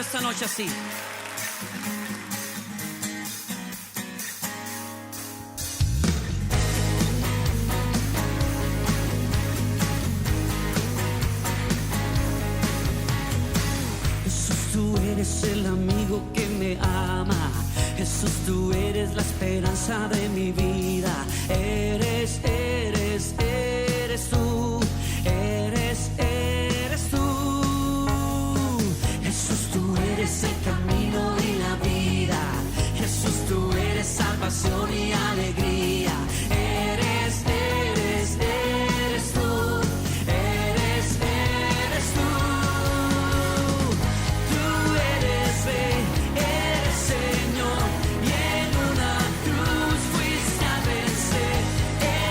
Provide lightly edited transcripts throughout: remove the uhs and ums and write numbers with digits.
esta noche así. Jesús, tú eres el amigo que me ama. Jesús, tú eres la esperanza de mi vida. Eres tú. Eres tú. Jesús, tú eres el camino y la vida. Jesús, tú eres salvación y alegría. Eres tú. Eres tú. Tú eres Rey, eres Señor, y en una cruz fuiste a vencer.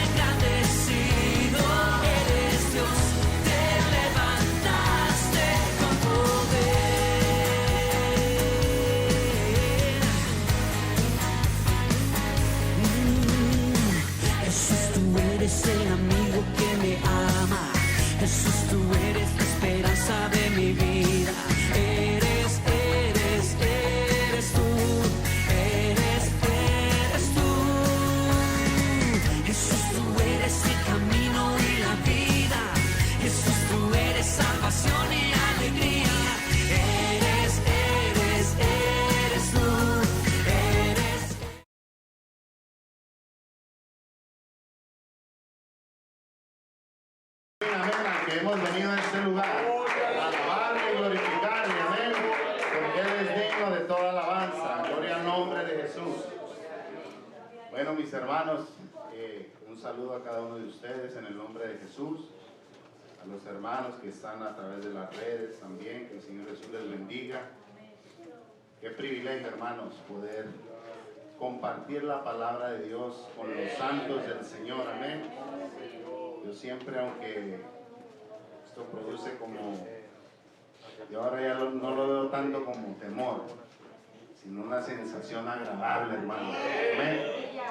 Engrandecido eres Dios, te levantaste con poder. Jesús, tú eres el amigo que me ama. Jesús, tú eres la esperanza de mi vida. Eres tú. Eres tú. Jesús, tú eres el camino y la vida. Jesús, tú eres salvación y alegría. Eres tú. Eres. Amén, que hemos venido a este lugar a alabarle y glorificarle, amén, porque Él es digno de toda alabanza. Gloria al nombre de Jesús. Bueno, mis hermanos, un saludo a cada uno de ustedes en el nombre de Jesús. A los hermanos que están a través de las redes también, que el Señor Jesús les bendiga. Qué privilegio, hermanos, poder compartir la palabra de Dios con los santos del Señor, amén. Yo siempre, aunque esto produce como, yo ahora ya no lo veo tanto como temor, sino una sensación agradable, hermano, amén,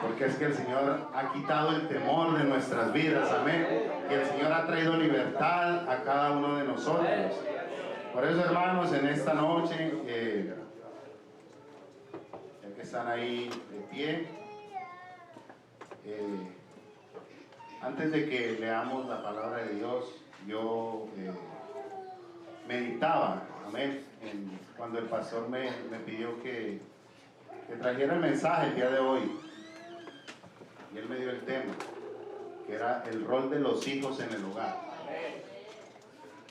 porque es que el Señor ha quitado el temor de nuestras vidas, amén, y el Señor ha traído libertad a cada uno de nosotros. Por eso, hermanos, en esta noche, ya que están ahí de pie, antes de que leamos la palabra de Dios, yo meditaba, amén, cuando el pastor me pidió que trajera el mensaje el día de hoy, y él me dio el tema, que era el rol de los hijos en el hogar.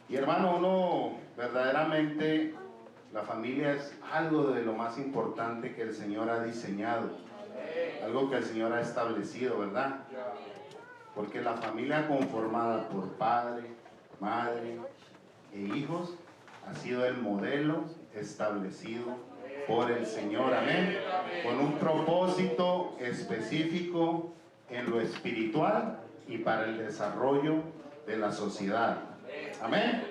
Y hermano, uno verdaderamente, la familia es algo de lo más importante que el Señor ha diseñado, algo que el Señor ha establecido, ¿verdad? Porque la familia conformada por padre, madre e hijos ha sido el modelo establecido por el Señor, amén, con un propósito específico en lo espiritual y para el desarrollo de la sociedad, amén.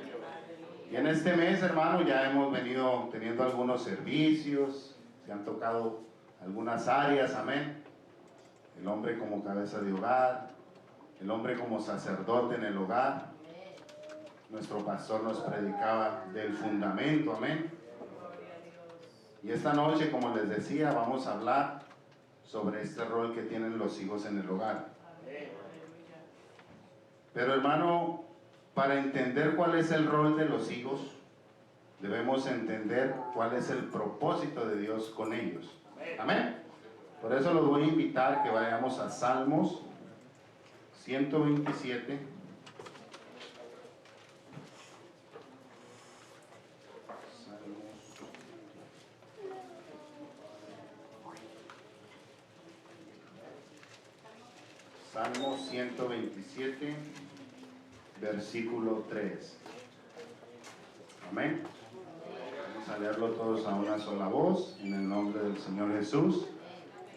Y en este mes, hermano, ya hemos venido teniendo algunos servicios, se han tocado algunas áreas, amén. El hombre como cabeza de hogar, el hombre como sacerdote en el hogar. Nuestro pastor nos predicaba del fundamento, amén. Y esta noche, como les decía, vamos a hablar sobre este rol que tienen los hijos en el hogar. Pero hermano, para entender cuál es el rol de los hijos, debemos entender cuál es el propósito de Dios con ellos, amén. Por eso los voy a invitar que vayamos a Salmos 127, Salmo 127, versículo 3. Amén. Vamos a leerlo todos a una sola voz, en el nombre del Señor Jesús.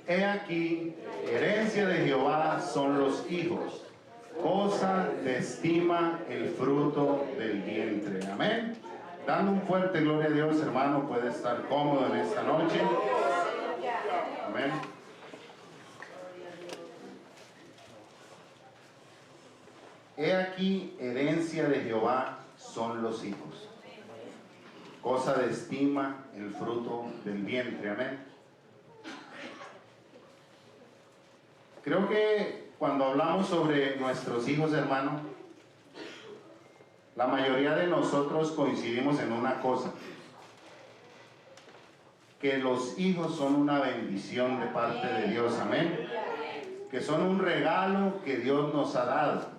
He aquí, herencia de Jehová son los hijos, cosa de estima el fruto del vientre. Amén. Dando un fuerte gloria a Dios, hermano, puede estar cómodo en esta noche. Amén. He aquí, herencia de Jehová son los hijos, cosa de estima el fruto del vientre. Amén. Creo que cuando hablamos sobre nuestros hijos, hermano, la mayoría de nosotros coincidimos en una cosa: que los hijos son una bendición de parte de Dios. Amén. Que son un regalo que Dios nos ha dado.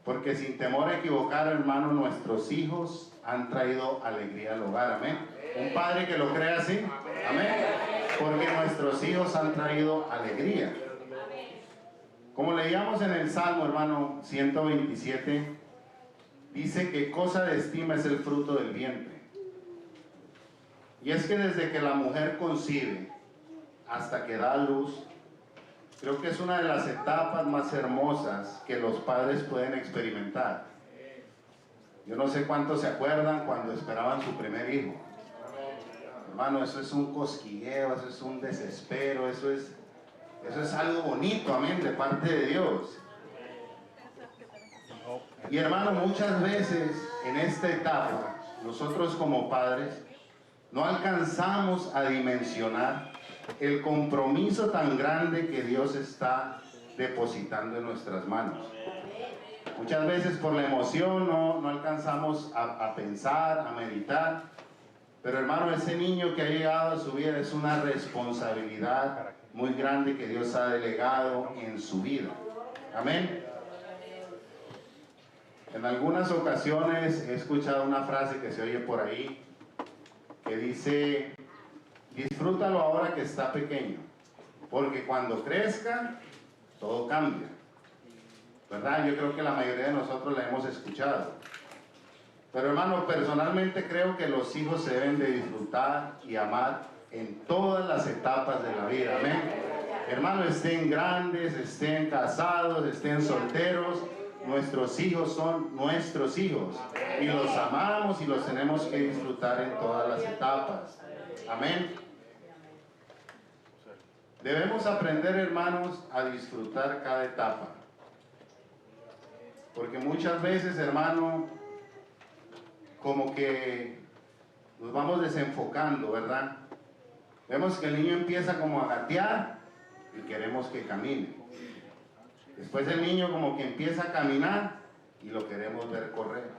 Porque sin temor a equivocar, hermano, nuestros hijos han traído alegría al hogar. Amén. Un padre que lo crea así. Amén. Porque nuestros hijos han traído alegría. Como leíamos en el Salmo, hermano, 127, dice que cosa de estima es el fruto del vientre. Y es que desde que la mujer concibe hasta que da a luz, creo que es una de las etapas más hermosas que los padres pueden experimentar. Yo no sé cuántos se acuerdan cuando esperaban su primer hijo. Hermano, eso es un cosquilleo, eso es un desespero, eso es algo bonito, amén, de parte de Dios. Y hermano, muchas veces en esta etapa, nosotros como padres, no alcanzamos a dimensionar el compromiso tan grande que Dios está depositando en nuestras manos. Muchas veces por la emoción no alcanzamos a pensar, a meditar. Pero hermano, ese niño que ha llegado a su vida es una responsabilidad muy grande que Dios ha delegado en su vida. Amén. En algunas ocasiones he escuchado una frase que se oye por ahí, que dice: disfrútalo ahora que está pequeño, porque cuando crezca, todo cambia. ¿Verdad? Yo creo que la mayoría de nosotros la hemos escuchado. Pero hermano, personalmente creo que los hijos se deben de disfrutar y amar en todas las etapas de la vida. Amén. Hermano, estén grandes, estén casados, estén solteros, nuestros hijos son nuestros hijos. Y los amamos y los tenemos que disfrutar en todas las etapas. Amén. Debemos aprender, hermanos, a disfrutar cada etapa. Porque muchas veces, hermano, como que nos vamos desenfocando, ¿verdad? Vemos que el niño empieza como a gatear y queremos que camine. Después el niño como que empieza a caminar y lo queremos ver correr.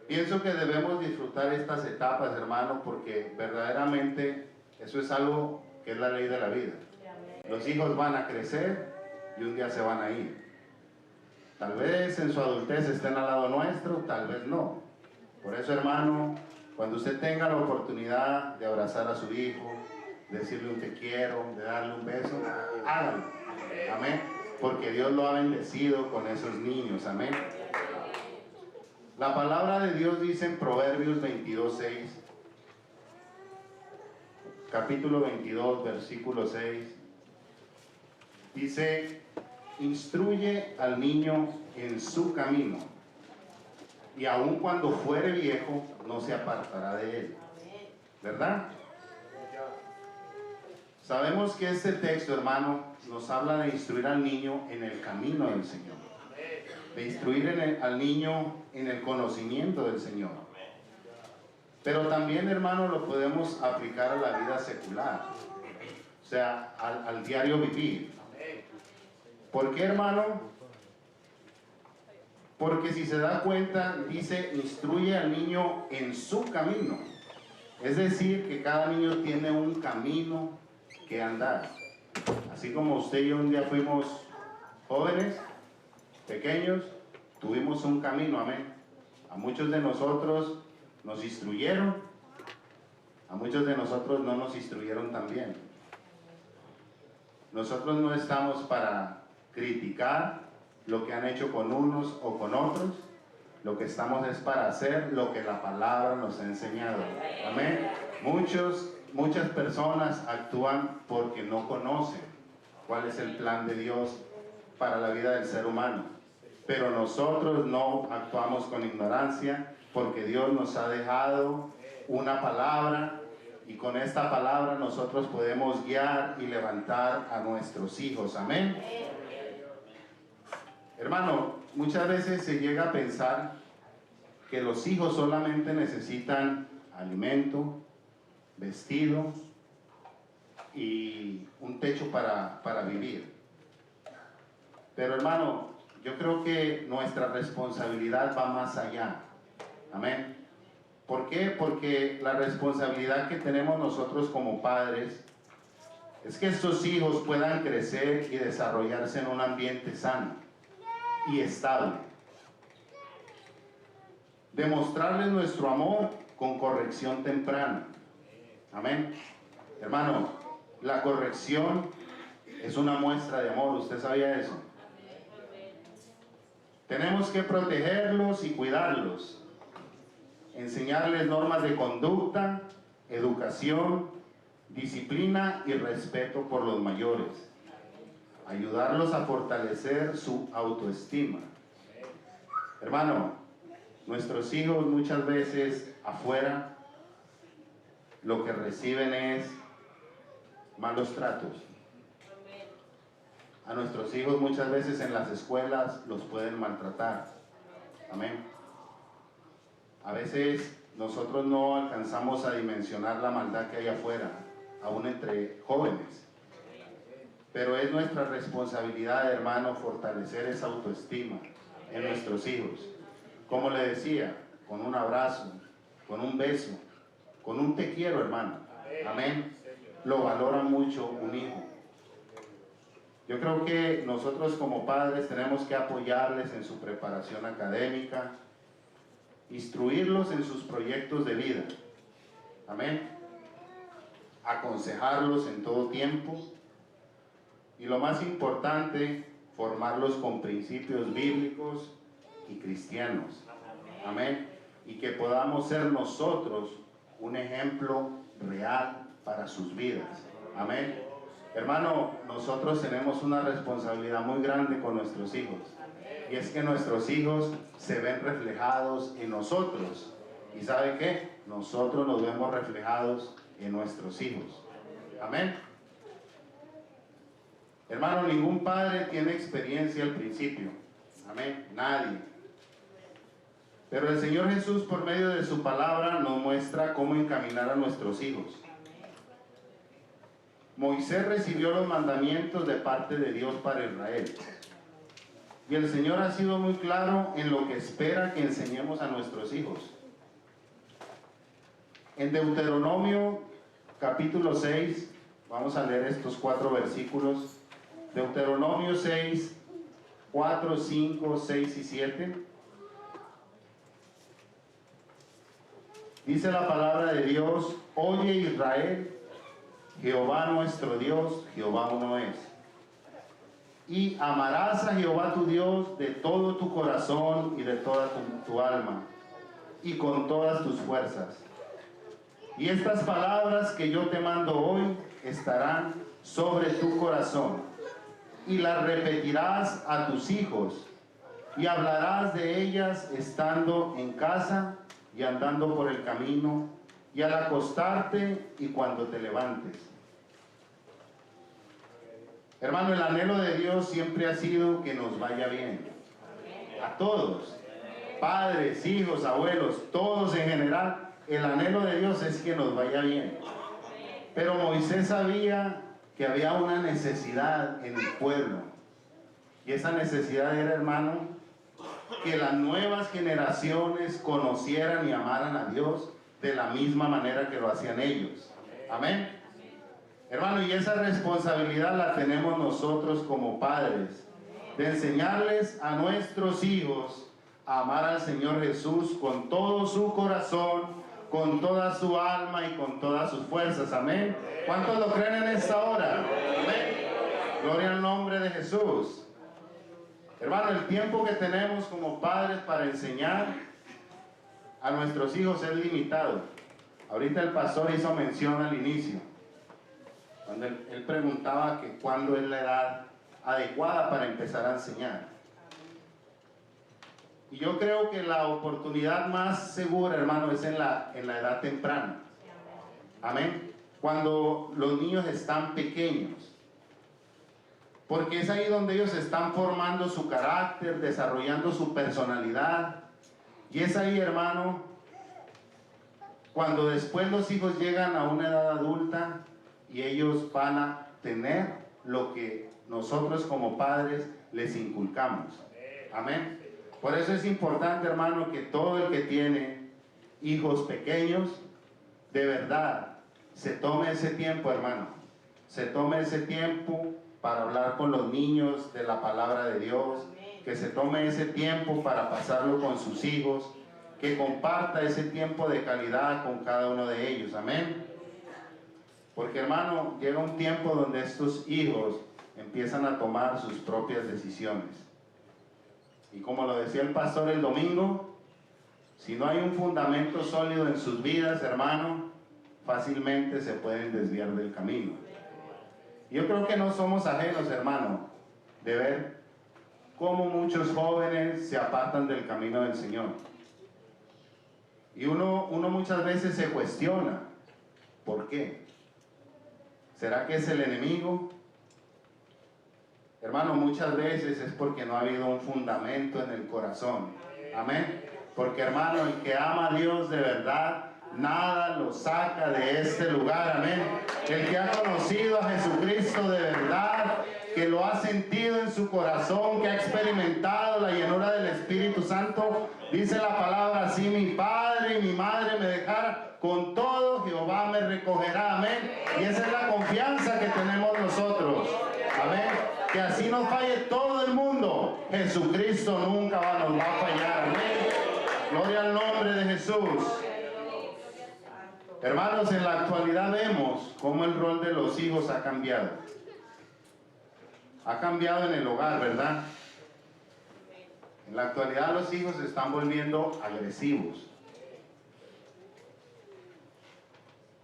Pienso que debemos disfrutar estas etapas, hermano, porque verdaderamente eso es algo que es la ley de la vida. Los hijos van a crecer y un día se van a ir. Tal vez en su adultez estén al lado nuestro, tal vez no. Por eso, hermano, cuando usted tenga la oportunidad de abrazar a su hijo, de decirle un te quiero, de darle un beso, hágalo. Amén. Porque Dios lo ha bendecido con esos niños. Amén. La palabra de Dios dice en Proverbios 22:6, capítulo 22, versículo 6, dice: instruye al niño en su camino, y aun cuando fuere viejo, no se apartará de él. ¿Verdad? Sabemos que este texto, hermano, nos habla de instruir al niño en el camino del Señor, de instruir al niño en el conocimiento del Señor. Pero también, hermano, lo podemos aplicar a la vida secular, o sea, al diario vivir. ¿Por qué, hermano? Porque si se da cuenta, dice: instruye al niño en su camino. Es decir, que cada niño tiene un camino que andar. Así como usted y yo un día fuimos jóvenes, pequeños, tuvimos un camino, amén. A muchos de nosotros nos instruyeron, a muchos de nosotros no nos instruyeron tan bien. Nosotros no estamos para criticar lo que han hecho con unos o con otros. Lo que estamos es para hacer lo que la palabra nos ha enseñado. Amén. Muchas personas actúan porque no conocen cuál es el plan de Dios para la vida del ser humano. Pero nosotros no actuamos con ignorancia, porque Dios nos ha dejado una palabra, y con esta palabra nosotros podemos guiar y levantar a nuestros hijos. Amén. Hermano, muchas veces se llega a pensar que los hijos solamente necesitan alimento, vestido y un techo para vivir. Pero hermano, yo creo que nuestra responsabilidad va más allá. Amén. ¿Por qué? Porque la responsabilidad que tenemos nosotros como padres es que estos hijos puedan crecer y desarrollarse en un ambiente sano y estable. Demostrarles nuestro amor con corrección temprana. Amén. Hermano, la corrección es una muestra de amor. ¿Usted sabía eso? Tenemos que protegerlos y cuidarlos. Enseñarles normas de conducta, educación, disciplina y respeto por los mayores. Ayudarlos a fortalecer su autoestima. Hermano, nuestros hijos muchas veces afuera lo que reciben es malos tratos. A nuestros hijos muchas veces en las escuelas los pueden maltratar. Amén. A veces nosotros no alcanzamos a dimensionar la maldad que hay afuera, aún entre jóvenes. Pero es nuestra responsabilidad, hermano, fortalecer esa autoestima en nuestros hijos. Como le decía, con un abrazo, con un beso, con un te quiero, hermano. Amén. Lo valora mucho un hijo. Yo creo que nosotros como padres tenemos que apoyarles en su preparación académica, instruirlos en sus proyectos de vida. Amén. Aconsejarlos en todo tiempo. Y lo más importante, formarlos con principios bíblicos y cristianos. Amén. Y que podamos ser nosotros un ejemplo real para sus vidas. Amén. Hermano, nosotros tenemos una responsabilidad muy grande con nuestros hijos. Y es que nuestros hijos se ven reflejados en nosotros. ¿Y sabe qué? Nosotros nos vemos reflejados en nuestros hijos. Amén. Hermano, ningún padre tiene experiencia al principio. Amén. Nadie. Pero el Señor Jesús, por medio de su palabra, nos muestra cómo encaminar a nuestros hijos. Moisés recibió los mandamientos de parte de Dios para Israel. Y el Señor ha sido muy claro en lo que espera que enseñemos a nuestros hijos. En Deuteronomio capítulo 6, vamos a leer estos 4 versículos. Deuteronomio 6, 4, 5, 6 y 7. Dice la palabra de Dios: oye Israel, Jehová nuestro Dios, Jehová uno es. Y amarás a Jehová tu Dios de todo tu corazón y de toda tu alma y con todas tus fuerzas. Y estas palabras que yo te mando hoy estarán sobre tu corazón, y las repetirás a tus hijos, y hablarás de ellas estando en casa y andando por el camino, y al acostarte y cuando te levantes. Hermano, el anhelo de Dios siempre ha sido que nos vaya bien. A todos, padres, hijos, abuelos, todos en general, el anhelo de Dios es que nos vaya bien. Pero Moisés sabía que había una necesidad en el pueblo. Y esa necesidad era, hermano, que las nuevas generaciones conocieran y amaran a Dios de la misma manera que lo hacían ellos. Amén. Hermano, y esa responsabilidad la tenemos nosotros como padres, de enseñarles a nuestros hijos a amar al Señor Jesús con todo su corazón, con toda su alma y con todas sus fuerzas. Amén. ¿Cuántos lo creen en esta hora? Amén. Gloria al nombre de Jesús. Hermano, el tiempo que tenemos como padres para enseñar a nuestros hijos es limitado. Ahorita el pastor hizo mención al inicio, cuando él preguntaba que cuándo es la edad adecuada para empezar a enseñar. Y yo creo que la oportunidad más segura, hermano, es en la edad temprana. Amén. Cuando los niños están pequeños. porque es ahí donde ellos están formando su carácter, desarrollando su personalidad. Y es ahí, hermano, cuando después los hijos llegan a una edad adulta y ellos van a tener lo que nosotros como padres les inculcamos. Amén. Por eso es importante, hermano, que todo el que tiene hijos pequeños, de verdad, se tome ese tiempo, hermano. Se tome ese tiempo para hablar con los niños de la palabra de Dios. Que se tome ese tiempo para pasarlo con sus hijos. Que comparta ese tiempo de calidad con cada uno de ellos. Amén. Porque, hermano, llega un tiempo donde estos hijos empiezan a tomar sus propias decisiones. Y como lo decía el pastor el domingo, si no hay un fundamento sólido en sus vidas, hermano, fácilmente se pueden desviar del camino. Yo creo que no somos ajenos, hermano, de ver cómo muchos jóvenes se apartan del camino del Señor. Y uno muchas veces se cuestiona, ¿por qué? ¿Será que es el enemigo? Hermano, muchas veces es porque no ha habido un fundamento en el corazón. Amén. Porque, hermano, el que ama a Dios de verdad, nada lo saca de este lugar. Amén. El que ha conocido a Jesucristo de verdad, que lo ha sentido en su corazón, que ha experimentado la llenura del Espíritu Santo, dice la palabra así: mi padre y mi madre me dejara, con todo Jehová me recogerá. Amén. Y esa es la confianza que tenemos nosotros. Amén. Que así nos falle todo el mundo, Jesucristo nunca nos va a fallar. Amén. Gloria al nombre de Jesús. Hermanos, en la actualidad vemos cómo el rol de los hijos ha cambiado. Ha cambiado en el hogar, ¿verdad? En la actualidad los hijos se están volviendo agresivos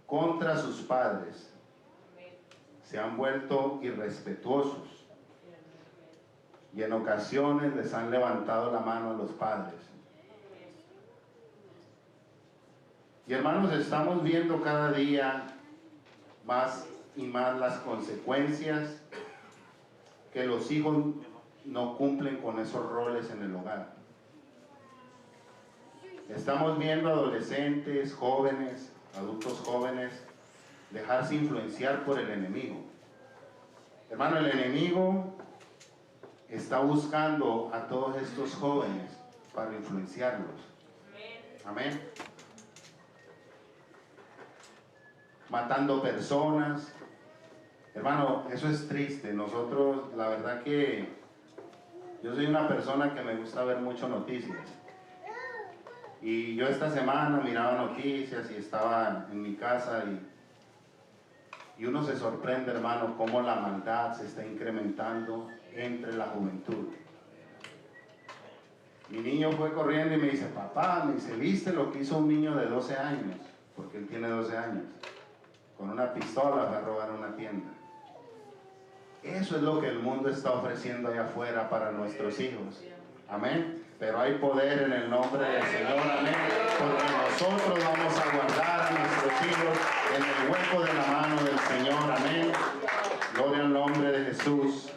contra sus padres. Se han vuelto irrespetuosos. Y en ocasiones les han levantado la mano a los padres. Y hermanos, estamos viendo cada día más y más las consecuencias que los hijos no cumplen con esos roles en el hogar. Estamos viendo adolescentes, jóvenes, adultos jóvenes, dejarse influenciar por el enemigo. Hermano, el enemigo está buscando a todos estos jóvenes para influenciarlos. Amén. Matando personas. Hermano, eso es triste. Nosotros, la verdad que yo soy una persona que me gusta ver mucho noticias. Y yo esta semana miraba noticias y estaba en mi casa y uno se sorprende, hermano, cómo la maldad se está incrementando entre la juventud. Mi niño fue corriendo y me dice: papá, me dice, ¿viste lo que hizo un niño de 12 años? Porque él tiene 12 años. Con una pistola fue a robar una tienda. Eso es lo que el mundo está ofreciendo allá afuera para nuestros hijos. Amén. Pero hay poder en el nombre del Señor. Amén. Porque nosotros vamos a guardar a nuestros hijos en el hueco de la mano del Señor. Amén. Gloria al nombre de Jesús.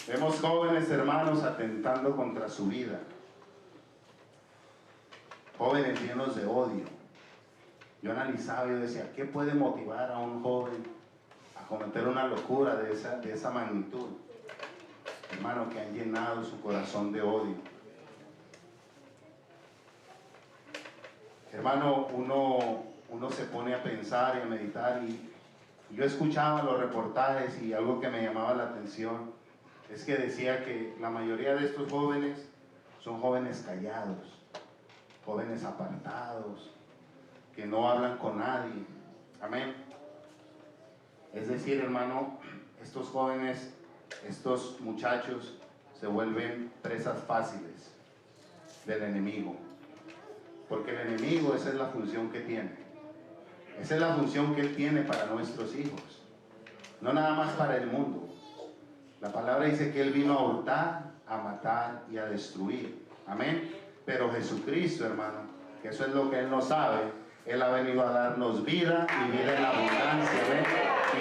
Vemos jóvenes hermanos atentando contra su vida. Jóvenes llenos de odio. Yo analizaba y yo decía, ¿qué puede motivar a un joven a cometer una locura de esa magnitud? Hermano, que han llenado su corazón de odio. Hermano, uno se pone a pensar y a meditar y yo escuchaba los reportajes y algo que me llamaba la atención es que decía que la mayoría de estos jóvenes son jóvenes callados, jóvenes apartados, que no hablan con nadie. Amén. Es decir, hermano, estos jóvenes, estos muchachos se vuelven presas fáciles del enemigo. Porque el enemigo, esa es la función que tiene. Esa es la función que él tiene para nuestros hijos. No nada más para el mundo. La palabra dice que él vino a hurtar, a matar y a destruir. Amén. Pero Jesucristo, hermano, que eso es lo que él no sabe, Él ha venido a darnos vida y vida en abundancia. ¿Ven?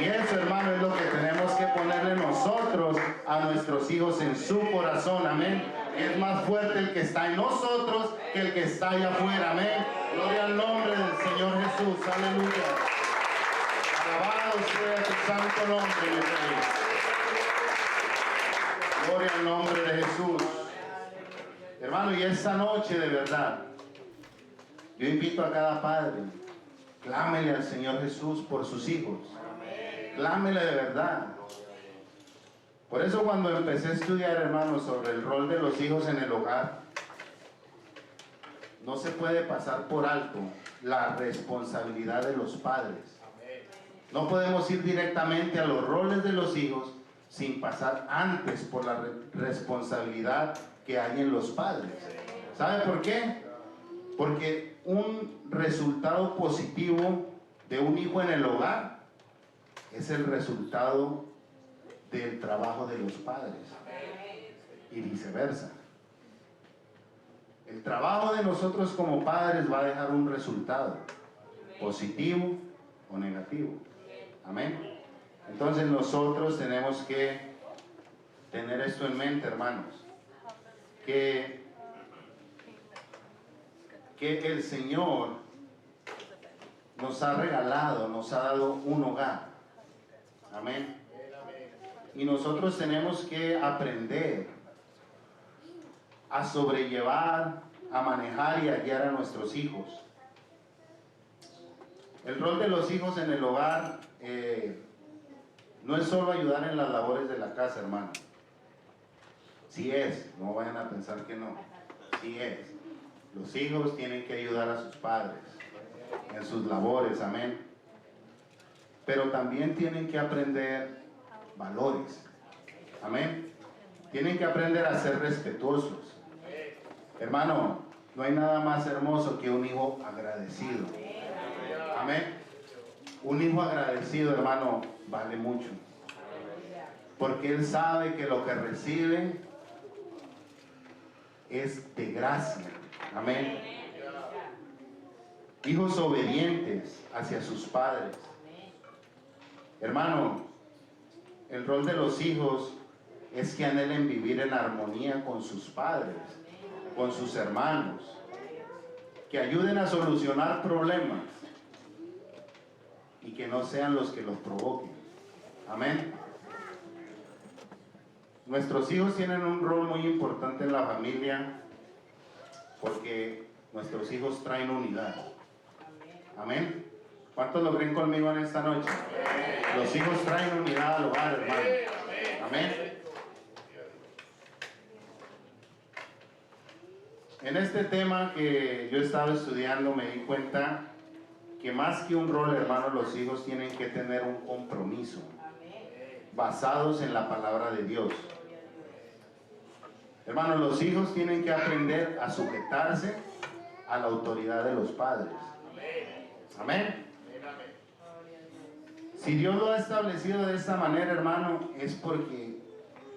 Y eso, hermano, es lo que tenemos que ponerle nosotros a nuestros hijos en su corazón. Amén. Es más fuerte el que está en nosotros que el que está allá afuera. Amén. Gloria al nombre del Señor Jesús. Aleluya. Alabado sea tu santo nombre, mi Rey. Gloria al nombre de Jesús. Hermano, y esta noche de verdad, yo invito a cada padre, clámele al Señor Jesús por sus hijos. Clámele de verdad. Por eso cuando empecé a estudiar, hermano, sobre el rol de los hijos en el hogar, no se puede pasar por alto la responsabilidad de los padres. No podemos ir directamente a los roles de los hijos sin pasar antes por la responsabilidad que hay en los padres. ¿Sabe por qué? Porque un resultado positivo de un hijo en el hogar es el resultado del trabajo de los padres y viceversa. El trabajo de nosotros como padres va a dejar un resultado positivo o negativo. Amén. Entonces nosotros tenemos que tener esto en mente, hermanos, que el Señor nos ha regalado, nos ha dado un hogar. Amén. Y nosotros tenemos que aprender a sobrellevar, a manejar y a guiar a nuestros hijos. El rol de los hijos en el hogar no es solo ayudar en las labores de la casa, hermano. Sí es, no vayan a pensar que no. Sí es. Los hijos tienen que ayudar a sus padres en sus labores, amén. Pero también tienen que aprender valores, amén. Tienen que aprender a ser respetuosos. Hermano, no hay nada más hermoso que un hijo agradecido. Amén. Un hijo agradecido, hermano, vale mucho. Porque él sabe que lo que recibe es de gracia. Amén. Hijos obedientes hacia sus padres. Hermano, el rol de los hijos es que anhelen vivir en armonía con sus padres, con sus hermanos, que ayuden a solucionar problemas y que no sean los que los provoquen. Amén. Nuestros hijos tienen un rol muy importante en la familia porque nuestros hijos traen unidad. Amén. ¿Cuántos lo creen conmigo en esta noche? Los hijos traen unidad al hogar, hermano. Amén. En este tema que yo estaba estudiando me di cuenta que más que un rol, hermano, los hijos tienen que tener un compromiso basados en la palabra de Dios. Hermano, los hijos tienen que aprender a sujetarse a la autoridad de los padres. Amén. Si Dios lo ha establecido de esta manera, hermano, es porque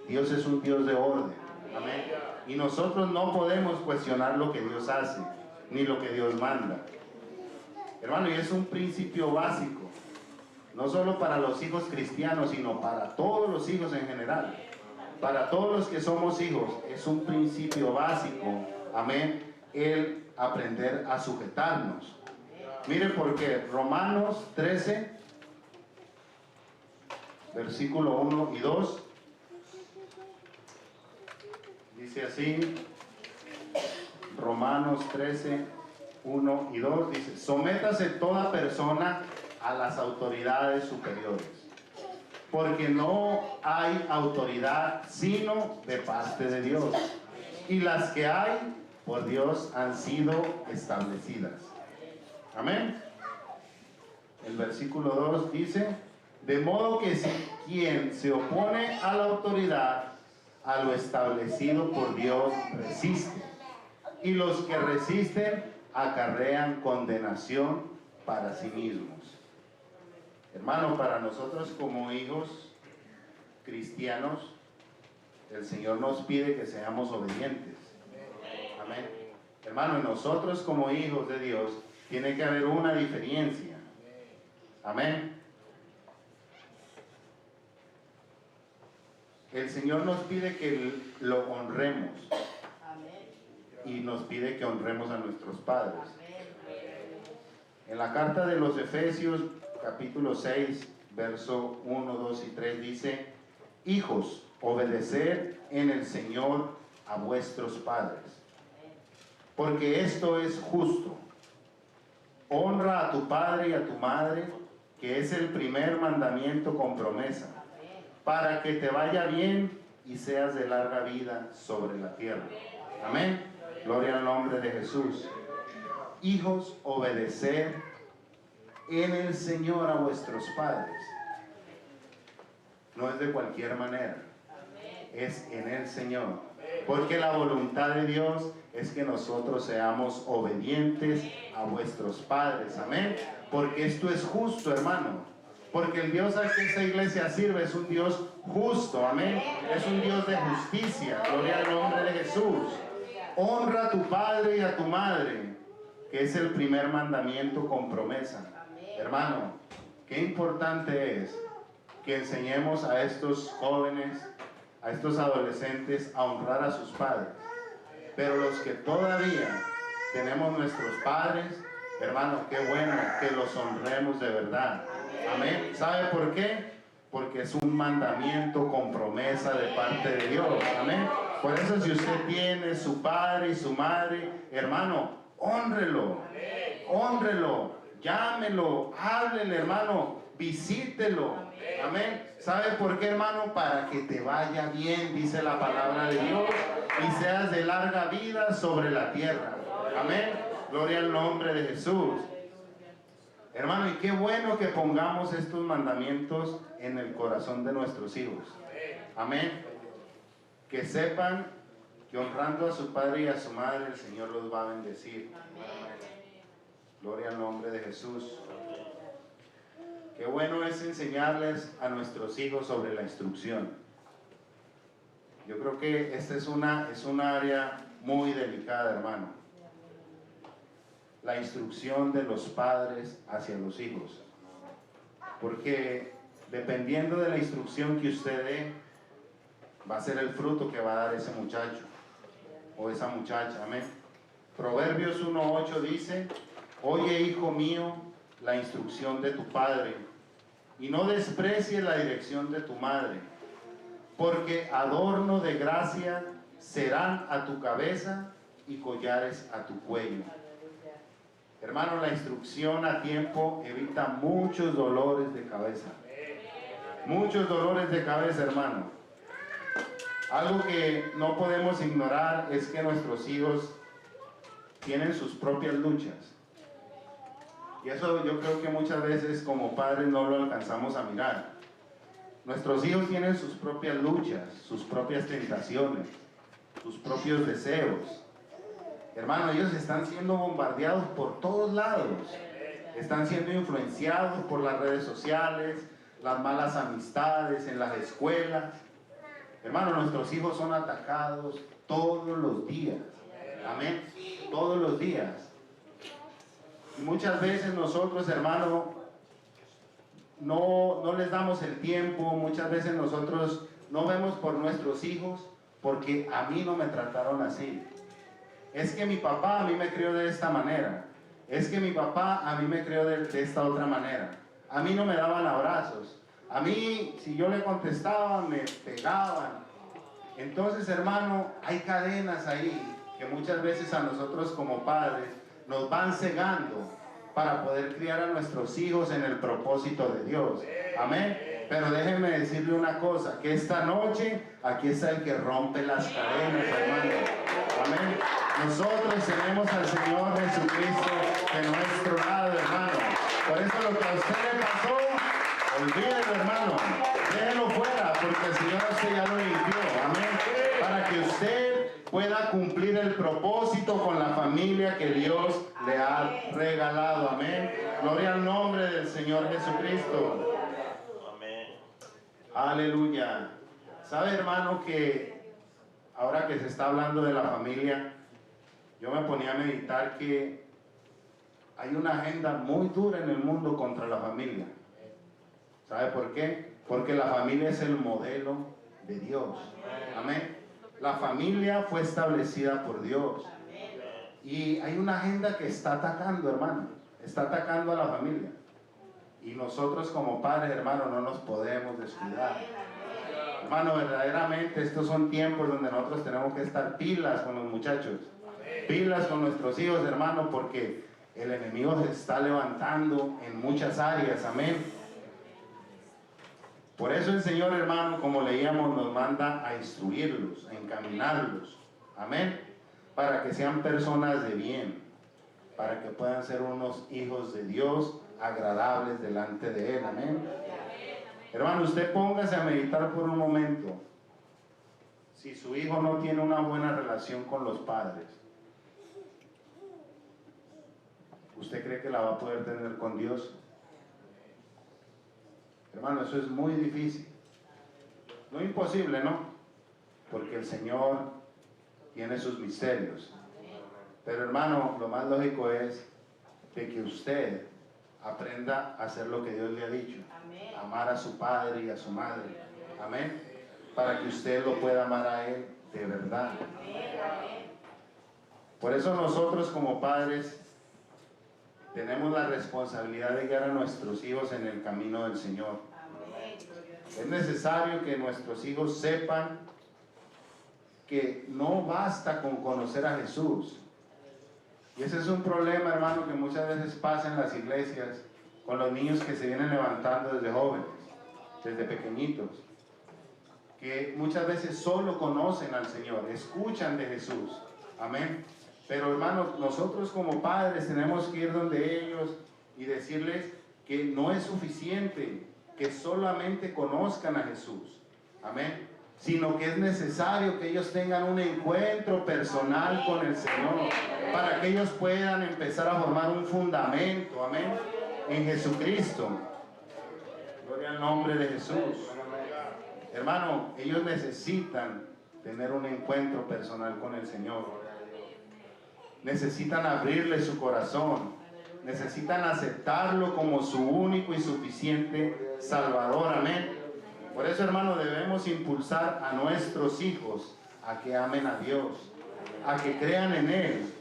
Dios es un Dios de orden. Amén. Y nosotros no podemos cuestionar lo que Dios hace, ni lo que Dios manda. Hermano, y es un principio básico, no solo para los hijos cristianos, sino para todos los hijos en general. Para todos los que somos hijos, es un principio básico, amén, el aprender a sujetarnos. Mire por qué, Romanos 13, versículo 1 y 2, dice así, Romanos 13, 1 y 2, dice, sométase toda persona a las autoridades superiores, porque no hay autoridad sino de parte de Dios, y las que hay por Dios han sido establecidas. Amén. El versículo 2 dice, de modo que si quien se opone a la autoridad, a lo establecido por Dios, resiste, y los que resisten acarrean condenación para sí mismos. Hermano, para nosotros como hijos cristianos, el Señor nos pide que seamos obedientes. Amén. Hermano, nosotros como hijos de Dios Tiene que haber una diferencia. Amén. El Señor nos pide que lo honremos. Y nos pide que honremos a nuestros padres. En la carta de los Efesios, capítulo 6, verso 1, 2 y 3 dice: hijos, obedeced en el Señor a vuestros padres, porque esto es justo. Honra a tu padre y a tu madre, que es el primer mandamiento con promesa, para que te vaya bien y seas de larga vida sobre la tierra. Amén. Gloria al nombre de Jesús. Hijos, obedeced en el Señor a vuestros padres. No es de cualquier manera, es en el Señor. Porque la voluntad de Dios es que nosotros seamos obedientes a vuestros padres. Amén. Porque esto es justo, hermano. Porque el Dios al que esta iglesia sirve es un Dios justo. Amén. Es un Dios de justicia. Gloria al nombre de Jesús. Honra a tu padre y a tu madre, que es el primer mandamiento con promesa. Hermano, qué importante es que enseñemos a estos jóvenes, a estos adolescentes, a honrar a sus padres. Pero los que todavía tenemos nuestros padres, hermano, qué bueno que los honremos de verdad. Amén. ¿Sabe por qué? Porque es un mandamiento con promesa de parte de Dios. Amén. Por eso, si usted tiene su padre y su madre, hermano, hónrelo, hónrelo, llámelo, háblele, hermano, visítelo. Amén. ¿Sabe por qué, hermano? Para que te vaya bien, dice la palabra de Dios, y seas de larga vida sobre la tierra. Amén. Gloria al nombre de Jesús. Hermano, y qué bueno que pongamos estos mandamientos en el corazón de nuestros hijos. Amén. Que sepan que honrando a su padre y a su madre, el Señor los va a bendecir. Gloria al nombre de Jesús. Qué bueno es enseñarles a nuestros hijos sobre la instrucción. Yo creo que esta es una área muy delicada, hermano. La instrucción de los padres hacia los hijos. Porque dependiendo de la instrucción que usted dé, va a ser el fruto que va a dar ese muchacho o esa muchacha. Amén. Proverbios 1:8 dice: oye, hijo mío, la instrucción de tu padre, y no desprecies la dirección de tu madre, porque adorno de gracia serán a tu cabeza y collares a tu cuello. Hermano, la instrucción a tiempo evita muchos dolores de cabeza. Muchos dolores de cabeza, hermano. Algo que no podemos ignorar es que nuestros hijos tienen sus propias luchas. Y eso yo creo que muchas veces como padres no lo alcanzamos a mirar. Nuestros hijos tienen sus propias luchas, sus propias tentaciones, sus propios deseos. Hermano, ellos están siendo bombardeados por todos lados. Están siendo influenciados por las redes sociales, las malas amistades en las escuelas. Hermano, nuestros hijos son atacados todos los días. Amén. Todos los días. Y muchas veces nosotros, hermano, no les damos el tiempo. Muchas veces nosotros no vemos por nuestros hijos porque a mí no me trataron así. Es que mi papá a mí me crió de esta manera. Es que mi papá a mí me crió de esta otra manera. A mí no me daban abrazos. A mí, si yo le contestaba, me pegaban. Entonces, hermano, hay cadenas ahí que muchas veces a nosotros como padres nos van cegando para poder criar a nuestros hijos en el propósito de Dios. Amén. Pero déjenme decirle una cosa, que esta noche aquí está el que rompe las cadenas, hermano. Amén. Nosotros tenemos al Señor Jesucristo de nuestro lado, hermano. Por eso lo que a usted le pasó, olvídelo, hermano. Déjelo fuera, porque el Señor a usted ya lo limpió. Amén. Para que usted pueda cumplir el propósito con la familia que Dios le ha regalado. Amén. Gloria al nombre del Señor Jesucristo. Amén. Aleluya. ¿Sabe, hermano, que ahora que se está hablando de la familia, yo me ponía a meditar que hay una agenda muy dura en el mundo contra la familia. ¿Sabe por qué? Porque la familia es el modelo de Dios. Amén. La familia fue establecida por Dios. Y hay una agenda que está atacando, hermano. Está atacando a la familia. Y nosotros como padres, hermano, no nos podemos descuidar. Hermano, verdaderamente estos son tiempos donde nosotros tenemos que estar pilas con los muchachos. Pilas con nuestros hijos, hermano, porque el enemigo se está levantando en muchas áreas. Amén. Por eso el Señor, hermano, como leíamos, nos manda a instruirlos, a encaminarlos. Amén. Para que sean personas de bien, para que puedan ser unos hijos de Dios agradables delante de Él. Amén. Hermano, usted póngase a meditar por un momento. Si su hijo no tiene una buena relación con los padres, ¿usted cree que la va a poder tener con Dios? Hermano, eso es muy difícil. No imposible, ¿no? Porque el Señor tiene sus misterios. Pero hermano, lo más lógico es de que usted aprenda a hacer lo que Dios le ha dicho. Amén. Amar a su padre y a su madre. Amén. Para que usted lo pueda amar a Él de verdad. Amén. Por eso nosotros como padres tenemos la responsabilidad de guiar a nuestros hijos en el camino del Señor. Es necesario que nuestros hijos sepan que no basta con conocer a Jesús. Y ese es un problema, hermano, que muchas veces pasa en las iglesias con los niños que se vienen levantando desde jóvenes, desde pequeñitos, que muchas veces solo conocen al Señor, escuchan de Jesús. Amén. Pero hermanos, nosotros como padres tenemos que ir donde ellos y decirles que no es suficiente que solamente conozcan a Jesús. Amén. Sino que es necesario que ellos tengan un encuentro personal con el Señor, para que ellos puedan empezar a formar un fundamento, amén, en Jesucristo. Gloria al nombre de Jesús. Hermano, ellos necesitan tener un encuentro personal con el Señor. Necesitan abrirle su corazón. Necesitan aceptarlo como su único y suficiente Salvador, amén. Por eso, hermano, debemos impulsar a nuestros hijos a que amen a Dios, a que crean en Él,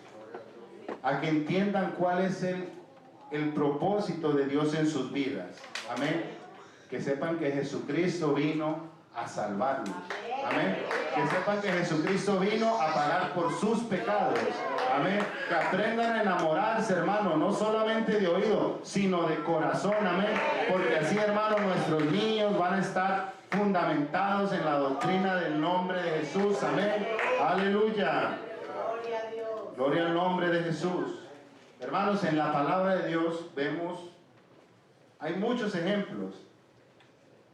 a que entiendan cuál es el propósito de Dios en sus vidas. Amén. Que sepan que Jesucristo vino a salvarlos. Amén. Que sepan que Jesucristo vino a pagar por sus pecados. Amén. Que aprendan a enamorarse, hermano, no solamente de oído, sino de corazón. Amén. Porque así, hermano, nuestros niños van a estar fundamentados en la doctrina del nombre de Jesús. Amén. Aleluya. Gloria al nombre de Jesús. Hermanos, en la palabra de Dios vemos, hay muchos ejemplos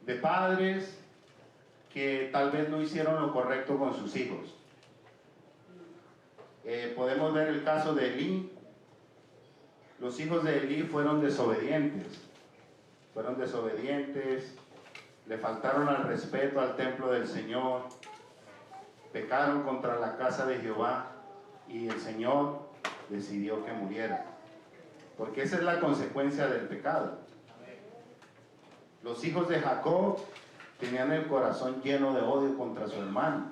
de padres que tal vez no hicieron lo correcto con sus hijos. Podemos ver el caso de Elí. Los hijos de Elí fueron desobedientes, le faltaron al respeto al templo del Señor, pecaron contra la casa de Jehová y el Señor decidió que muriera, porque esa es la consecuencia del pecado. Los hijos de Jacob tenían el corazón lleno de odio contra su hermano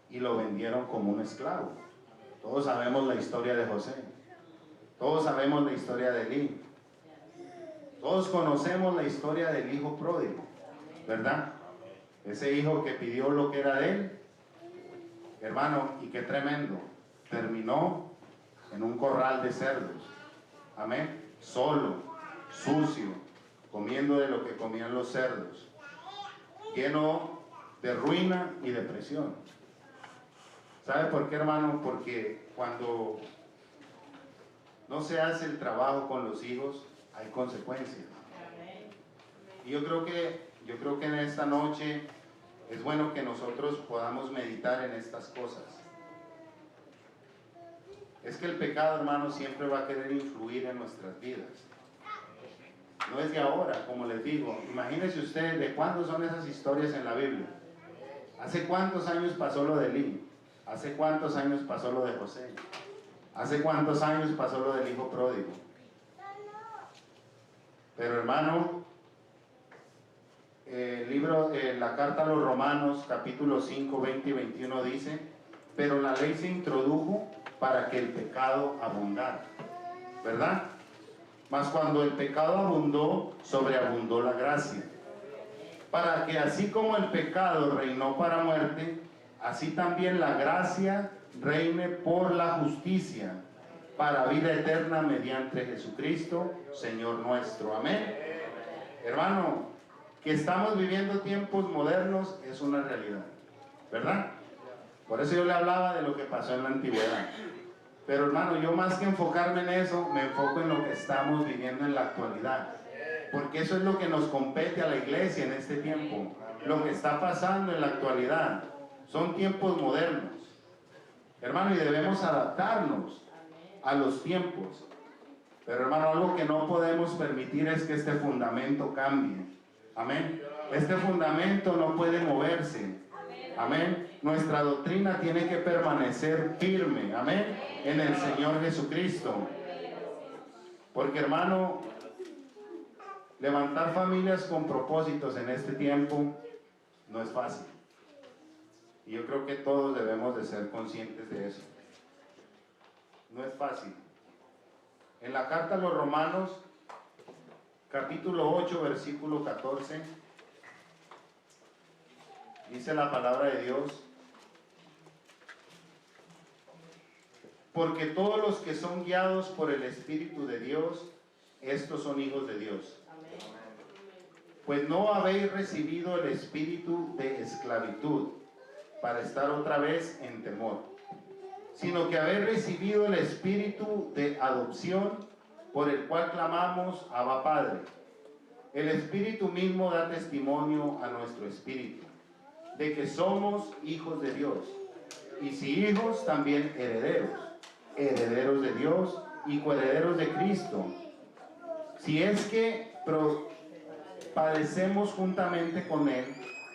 y lo vendieron como un esclavo. Todos sabemos la historia de José, todos sabemos la historia de Elí, todos conocemos la historia del hijo pródigo, ¿verdad? Ese hijo que pidió lo que era de él, hermano, y qué tremendo, terminó en un corral de cerdos. Amén. Solo, sucio, comiendo de lo que comían los cerdos, lleno de ruina y depresión. ¿Sabe por qué, hermano? Porque cuando no se hace el trabajo con los hijos, hay consecuencias. Y yo creo que en esta noche es bueno que nosotros podamos meditar en estas cosas. Es que el pecado, hermano, siempre va a querer influir en nuestras vidas. No es de ahora, como les digo. Imagínense ustedes de cuándo son esas historias en la Biblia. ¿Hace cuántos años pasó lo de Elí? ¿Hace cuántos años pasó lo de José? ¿Hace cuántos años pasó lo del hijo pródigo? Pero hermano, la carta a los Romanos, capítulo 5, 20 y 21 dice: pero la ley se introdujo para que el pecado abundara, ¿verdad? Mas cuando el pecado abundó, sobreabundó la gracia, para que así como el pecado reinó para muerte, así también la gracia reine por la justicia, para vida eterna mediante Jesucristo, Señor nuestro. Amén. Hermano, que estamos viviendo tiempos modernos es una realidad, ¿verdad? Por eso yo le hablaba de lo que pasó en la antigüedad. Pero hermano, yo más que enfocarme en eso, me enfoco en lo que estamos viviendo en la actualidad. Porque eso es lo que nos compete a la iglesia en este tiempo. Lo que está pasando en la actualidad. Son tiempos modernos. Hermano, y debemos adaptarnos a los tiempos. Pero hermano, algo que no podemos permitir es que este fundamento cambie. Amén. Este fundamento no puede moverse. Amén. Nuestra doctrina tiene que permanecer firme. Amén. En el Señor Jesucristo. Porque hermano, levantar familias con propósitos en este tiempo no es fácil. Y yo creo que todos debemos de ser conscientes de eso. No es fácil. En la carta a los Romanos, capítulo 8, versículo 14, dice la palabra de Dios: porque todos los que son guiados por el Espíritu de Dios, estos son hijos de Dios. Pues no habéis recibido el espíritu de esclavitud para estar otra vez en temor, sino que habéis recibido el espíritu de adopción, por el cual clamamos: Abba, Padre. El Espíritu mismo da testimonio a nuestro espíritu de que somos hijos de Dios, y si hijos, también herederos, herederos de Dios y coherederos de Cristo, si es que padecemos juntamente con Él,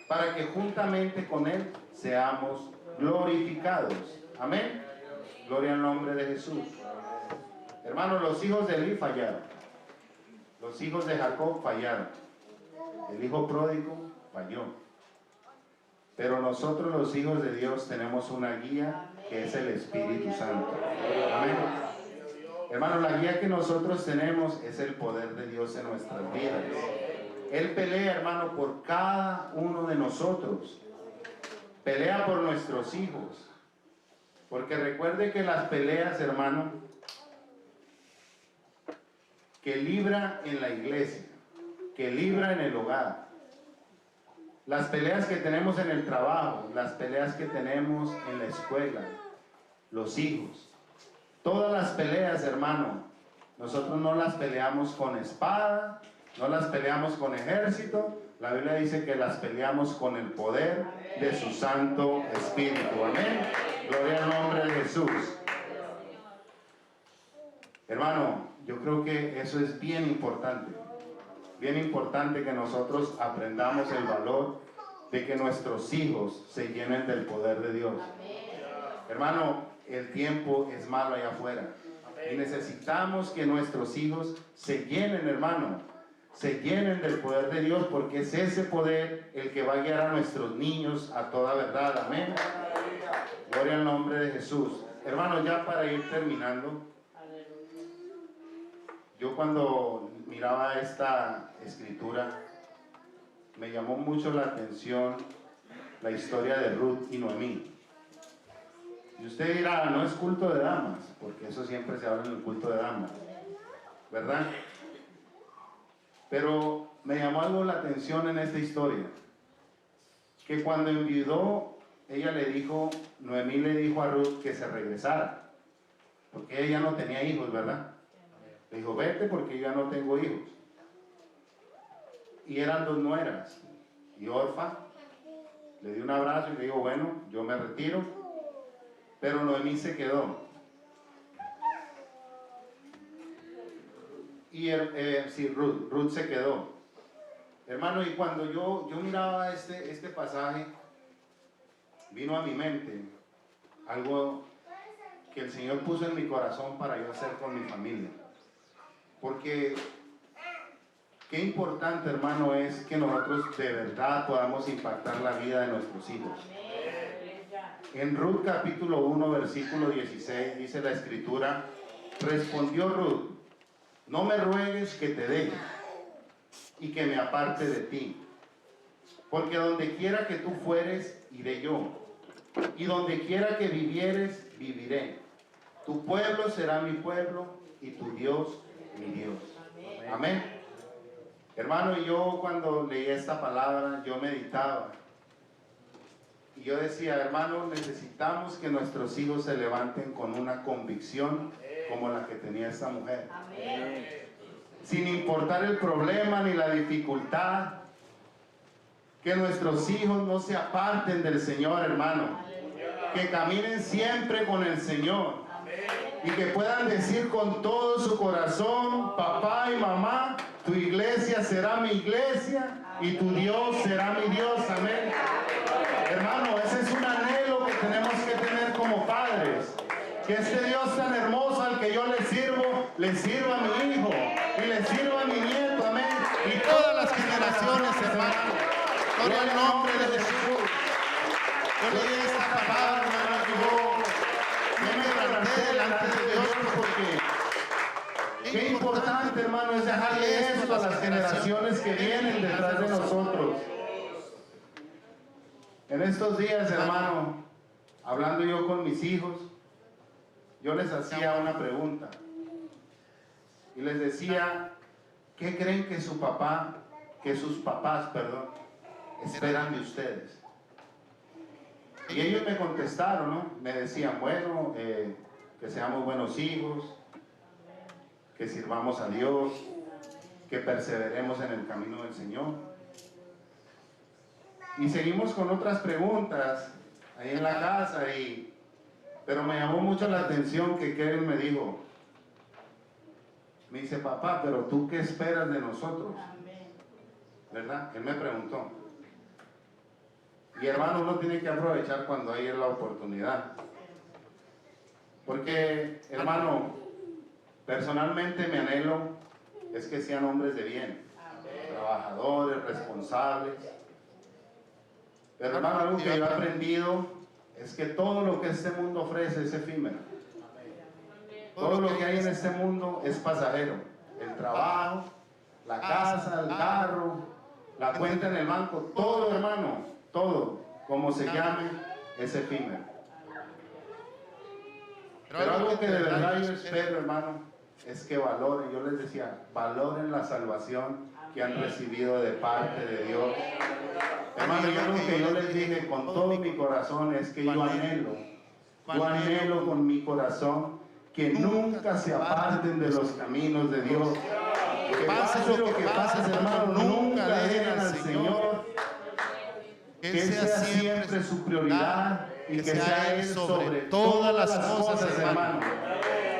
para que juntamente con Él seamos glorificados. Amén. Gloria al nombre de Jesús. Hermanos, los hijos de Elí fallaron. Los hijos de Jacob fallaron. El hijo pródigo falló. Pero nosotros, los hijos de Dios, tenemos una guía que es el Espíritu Santo. Amén. Hermanos, la guía que nosotros tenemos es el poder de Dios en nuestras vidas. Él pelea, hermano, por cada uno de nosotros. Pelea por nuestros hijos. Porque recuerde que las peleas, hermano, que libra en la iglesia, que libra en el hogar, las peleas que tenemos en el trabajo, las peleas que tenemos en la escuela, los hijos, todas las peleas, hermano, nosotros no las peleamos con espada, no las peleamos con ejército. La Biblia dice que las peleamos con el poder de su Santo Espíritu. Amén. Gloria al nombre de Jesús. Hermano, yo creo que eso es bien importante. Bien importante que nosotros aprendamos el valor de que nuestros hijos se llenen del poder de Dios. Hermano, el tiempo es malo allá afuera. Y necesitamos que nuestros hijos se llenen, hermano. Se llenen del poder de Dios, porque es ese poder el que va a guiar a nuestros niños a toda verdad. Amén. Gloria al nombre de Jesús. Hermano, ya para ir terminando, yo cuando miraba esta escritura, me llamó mucho la atención la historia de Ruth y Noemí. Y usted dirá, no es culto de damas, porque eso siempre se habla en el culto de damas, ¿verdad? Pero me llamó algo la atención en esta historia, que cuando enviudó, ella le dijo, Noemí le dijo a Ruth que se regresara, porque ella no tenía hijos, ¿verdad? Le dijo, vete porque yo ya no tengo hijos. Y eran dos nueras, y Orfa le dio un abrazo y le dijo, bueno, yo me retiro, pero Noemí se quedó. Y Ruth se quedó. Hermano, y cuando yo miraba este pasaje, vino a mi mente algo que el Señor puso en mi corazón para yo hacer con mi familia. Porque qué importante, hermano, es que nosotros de verdad podamos impactar la vida de nuestros hijos. En Ruth capítulo 1, versículo 16, dice la escritura: respondió Ruth, no me ruegues que te deje y que me aparte de ti, porque donde quiera que tú fueres, iré yo, y donde quiera que vivieres, viviré. Tu pueblo será mi pueblo, y tu Dios, mi Dios. Amén. Hermano, yo cuando leí esta palabra, yo meditaba, y yo decía, hermano, necesitamos que nuestros hijos se levanten con una convicción como la que tenía esta mujer. Sin importar el problema ni la dificultad, que nuestros hijos no se aparten del Señor, hermano, que caminen siempre con el Señor y que puedan decir con todo su corazón: papá y mamá, tu iglesia será mi iglesia y tu Dios será mi Dios. Amén. Hermano, ese es un anhelo que tenemos que tener como padres, que este Dios tan hermoso al que yo le sirvo, le sirva a mi hijo y le sirva a mi nieto. Amén. Y todas las generaciones, hermano. Gloria al nombre de Jesús. Yo leí esta palabra, hermano, y yo me planté delante de Dios, porque qué importante, hermano, es dejarle esto a las generaciones que vienen detrás de nosotros. En estos días, hermano, hablando yo con mis hijos, yo les hacía una pregunta y les decía: ¿qué creen que sus papás, esperan de ustedes? Y ellos me contestaron, ¿no? Me decían, bueno, que seamos buenos hijos, que sirvamos a Dios, que perseveremos en el camino del Señor. Y seguimos con otras preguntas ahí en la casa, pero me llamó mucho la atención que Kevin me dijo, me dice: papá, pero ¿tú qué esperas de nosotros? ¿Verdad? Él me preguntó. Y hermano, uno tiene que aprovechar cuando hay la oportunidad. Porque, hermano, personalmente mi anhelo es que sean hombres de bien, trabajadores, responsables. Pero hermano, algo que yo he aprendido es que todo lo que este mundo ofrece es efímero. Todo lo que hay en este mundo es pasajero. El trabajo, la casa, el carro, la cuenta en el banco, todo, hermano, todo, como se llame, es efímero. Pero algo que de verdad yo espero, hermano, es que valoren, yo les decía, valoren la salvación que han recibido de parte de Dios. Hermano, yo lo que yo les dije con todo mi corazón es que yo anhelo con mi corazón que nunca se aparten de los caminos de Dios. Que pase lo que pase, hermano, nunca dejen al Señor. Que Él sea siempre su prioridad y que sea Él sobre todas las cosas, hermano.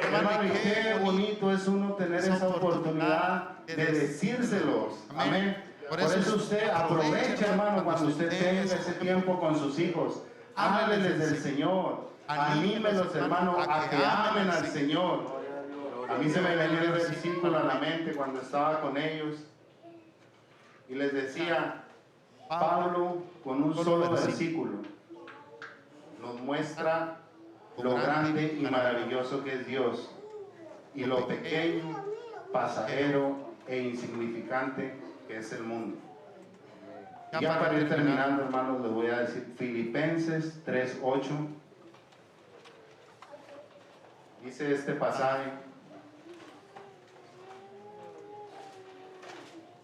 Hermano, y qué bonito es uno tener esa oportunidad de decírselos. Amén. Por eso usted aprovecha, hermano, cuando usted tenga ese tiempo con sus hijos. Hábleles del Señor. Anímelos, hermano, a que amen al Señor. A mí se me venía el versículo a la mente cuando estaba con ellos. Y les decía, Pablo, con un solo versículo, nos muestra lo grande y maravilloso que es Dios y lo pequeño, pasajero e insignificante que es el mundo. Ya para ir terminando, hermanos, les voy a decir Filipenses 3:8. Dice este pasaje: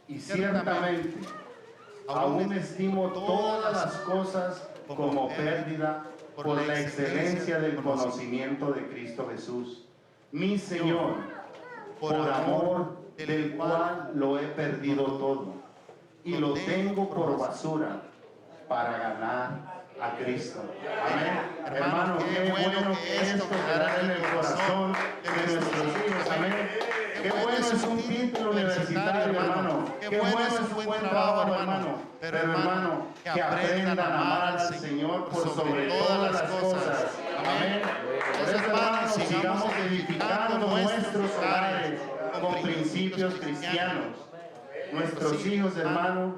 y ciertamente aún estimo todas las cosas como pérdida por la excelencia del conocimiento de Cristo Jesús, mi Señor, por amor del cual lo he perdido todo y lo tengo por basura para ganar a Cristo. Amén. Hermano, qué bueno que esto quedará en el corazón de nuestros hijos. Amén. Qué bueno es un título universitario, hermano. Qué bueno es un buen trabajo, hermano. Pero, hermano, que aprendan a amar al Señor por sobre todas las cosas. Amén. Por eso, hermano, sigamos edificando nuestros hogares con principios cristianos. Nuestros hijos, hermano,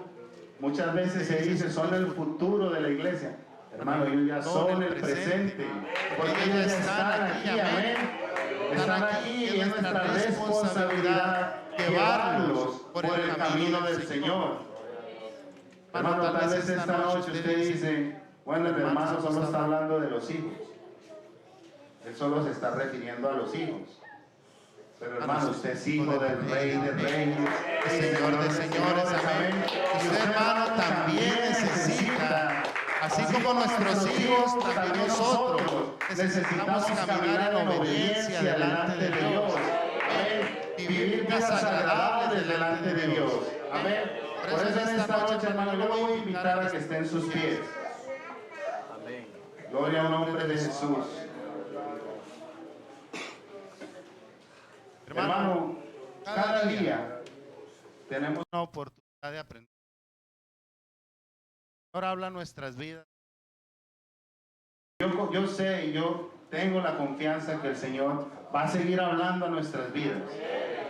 muchas veces se dice son el futuro de la iglesia. Hermano, ellos ya son el presente, porque ellos ya están aquí, amén. Están aquí y es nuestra responsabilidad llevarlos por el camino del Señor. Hermano, tal vez esta noche usted dice, bueno, el hermano solo está hablando de los hijos. Él solo se está refiriendo a los hijos. Pero hermano, usted es hijo del Rey de Reyes, Señor de señores, amén. Usted, hermano, también necesita, así como nuestros hijos, también nosotros necesitamos caminar en obediencia delante de Dios. Amén. Vivir vidas agradables delante de Dios. Amén. Por eso en esta noche, hermano, yo lo voy a invitar a que esté en sus pies. Gloria al nombre de Jesús. Hermano, cada día tenemos una oportunidad de aprender. Ahora habla nuestras vidas. Yo sé y yo tengo la confianza que el Señor va a seguir hablando a nuestras vidas.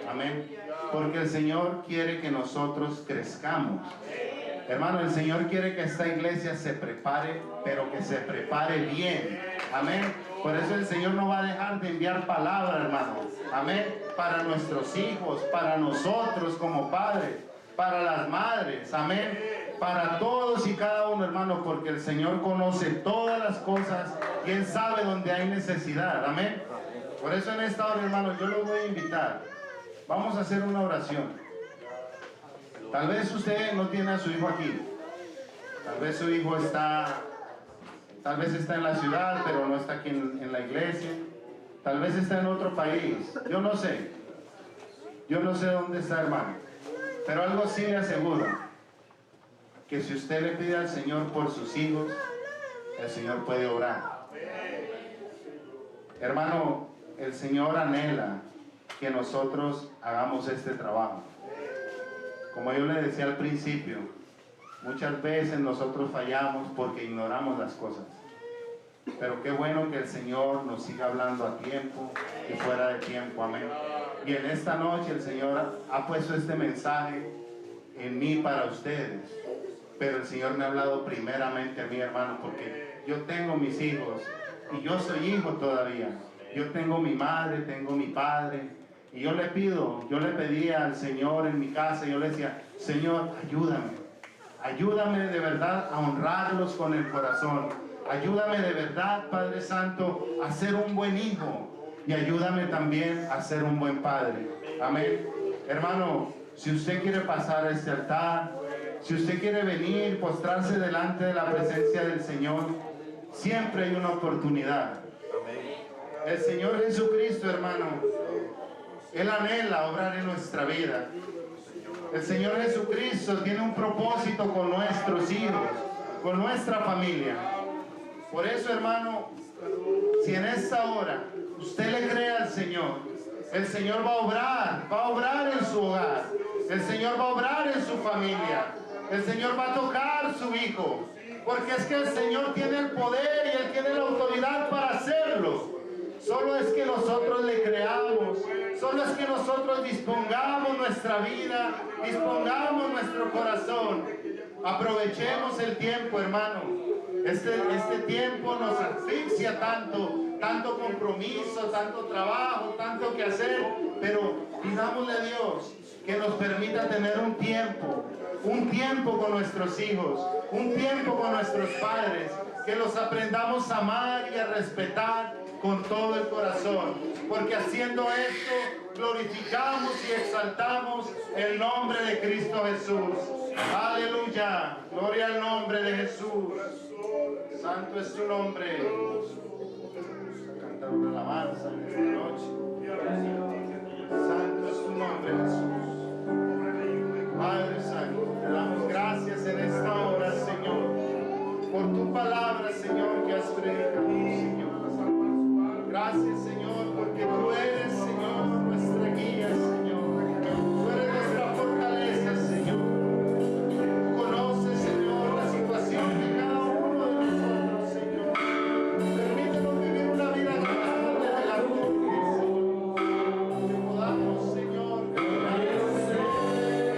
Amén. Porque el Señor quiere que nosotros crezcamos. Hermano, el Señor quiere que esta iglesia se prepare, pero que se prepare bien. Amén. Por eso el Señor no va a dejar de enviar palabra, hermano. Amén. Para nuestros hijos, para nosotros como padres, para las madres. Amén. Para todos y cada uno, hermano, porque el Señor conoce todas las cosas y Él sabe dónde hay necesidad. Amén. Por eso en esta hora, hermano, yo los voy a invitar. Vamos a hacer una oración. Tal vez usted no tiene a su hijo aquí. Tal vez su hijo está en la ciudad, pero no está aquí en la iglesia. Tal vez está en otro país. Yo no sé. Yo no sé dónde está, hermano. Pero algo sí le aseguro. Que si usted le pide al Señor por sus hijos, el Señor puede obrar. Hermano, el Señor anhela que nosotros hagamos este trabajo. Como yo le decía al principio, muchas veces nosotros fallamos porque ignoramos las cosas. Pero qué bueno que el Señor nos siga hablando a tiempo y fuera de tiempo. Amén. Y en esta noche el Señor ha puesto este mensaje en mí para ustedes. Pero el Señor me ha hablado primeramente a mí, hermano, porque yo tengo mis hijos y yo soy hijo todavía. Yo tengo mi madre, tengo mi padre. Y yo le pedía al Señor en mi casa, yo le decía, Señor, ayúdame de verdad a honrarlos con el corazón. Ayúdame de verdad, Padre Santo, a ser un buen hijo. Y ayúdame también a ser un buen padre. Amén. Hermano, si usted quiere pasar a este altar, si usted quiere venir, postrarse delante de la presencia del Señor, siempre hay una oportunidad. El Señor Jesucristo, hermano, Él anhela obrar en nuestra vida. El Señor Jesucristo tiene un propósito con nuestros hijos, con nuestra familia. Por eso, hermano, si en esta hora usted le cree al Señor, el Señor va a obrar en su hogar. El Señor va a obrar en su familia. El Señor va a tocar su hijo. Porque es que el Señor tiene el poder y Él tiene la autoridad para hacerlo. Solo es que nosotros le creamos, solo es que nosotros dispongamos nuestra vida, dispongamos nuestro corazón. Aprovechemos el tiempo, hermano. Este tiempo nos asfixia tanto compromiso, tanto trabajo, tanto que hacer, pero pidámosle a Dios que nos permita tener un tiempo con nuestros hijos, un tiempo con nuestros padres, que los aprendamos a amar y a respetar con todo el corazón, porque haciendo esto glorificamos y exaltamos el nombre de Cristo Jesús. Aleluya, gloria al nombre de Jesús. Santo es su nombre. Cantar una alabanza en esta noche. Santo es su nombre, Jesús. Padre Santo, te damos gracias en esta hora, Señor, por tu palabra, Señor, que has predicado, Señor. Gracias, Señor, porque tú eres, Señor, nuestra guía, Señor. Tú eres nuestra fortaleza, Señor. Tú conoces, Señor, la situación de cada uno de nosotros, Señor. Permítenos vivir una vida agradable delante de ti, Señor. Que podamos, Señor, caminar en obediencia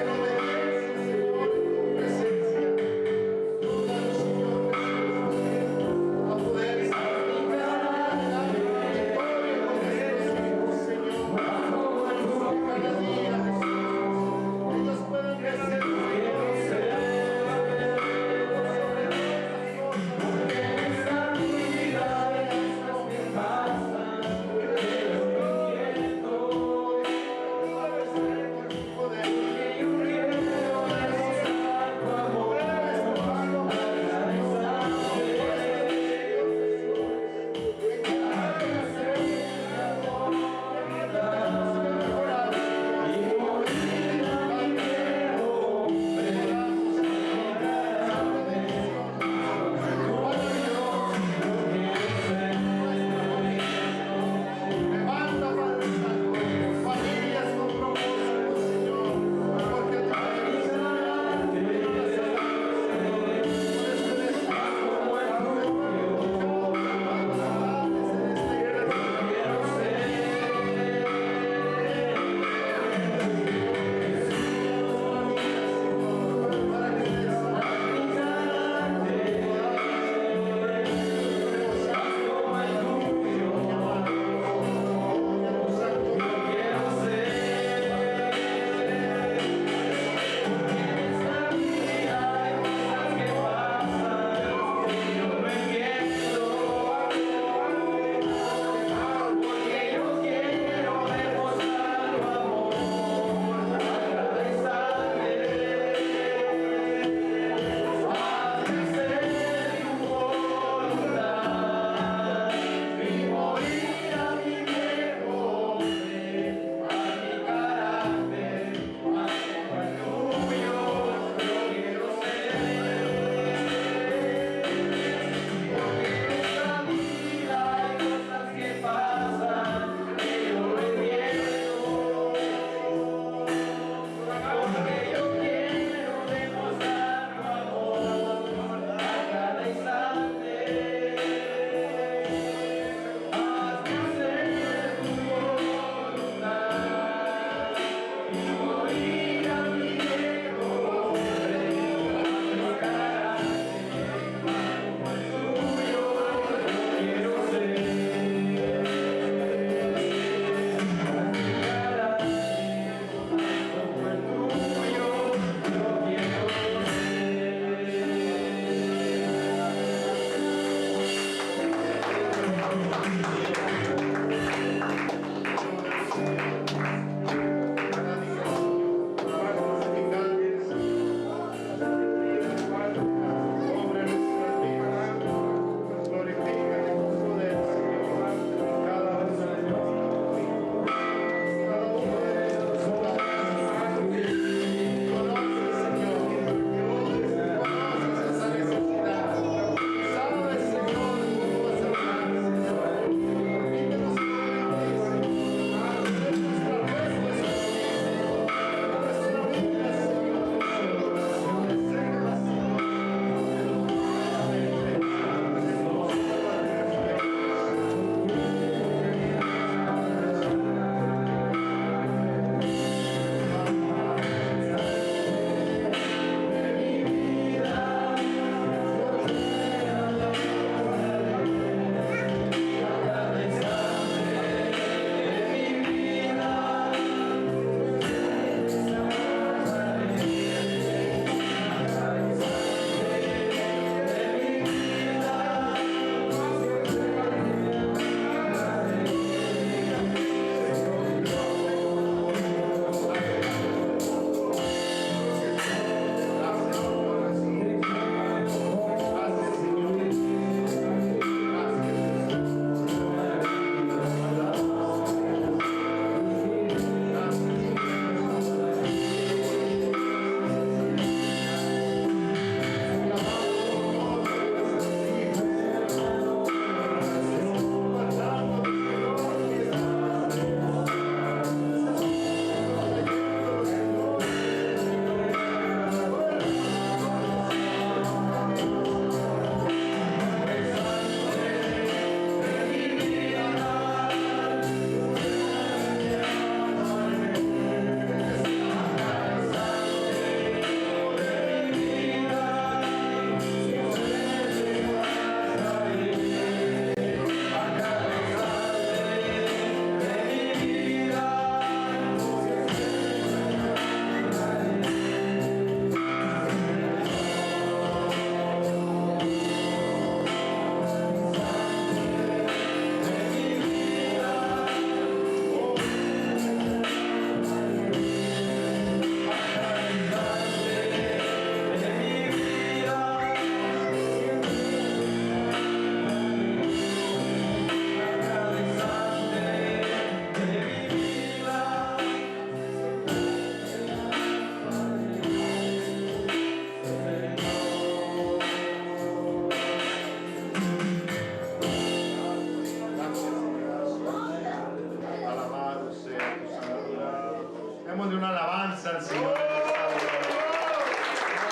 alabanza al Señor en esta hora.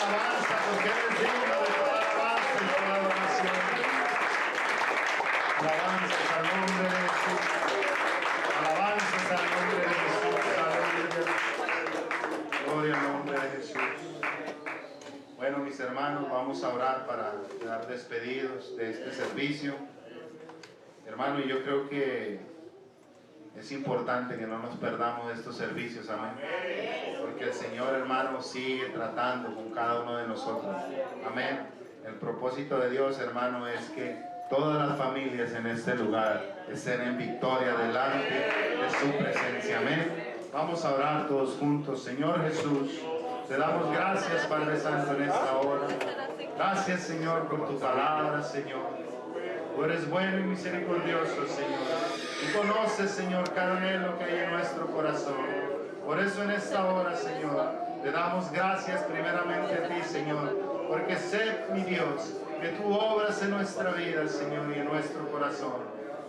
Alabanza porque Él es digno de toda alabanza y toda adoración. Alabanzas al nombre de Jesús. Alabanzas al nombre de Jesús. Aleluya. Gloria al nombre de Jesús. Bueno, mis hermanos, vamos a orar para dar despedidos de este servicio. Hermano, yo creo que es importante que no nos perdamos de estos servicios, amén. Porque el Señor, hermano, sigue tratando con cada uno de nosotros, amén. El propósito de Dios, hermano, es que todas las familias en este lugar estén en victoria delante de su presencia, amén. Vamos a orar todos juntos. Señor Jesús, te damos gracias, Padre Santo, en esta hora. Gracias, Señor, por tu palabra, Señor. Tú eres bueno y misericordioso, Señor. Tú conoces, Señor, cada anhelo que hay en nuestro corazón. Por eso en esta hora, Señor, te damos gracias primeramente a ti, Señor, porque sé, mi Dios, que tú obras en nuestra vida, Señor, y en nuestro corazón.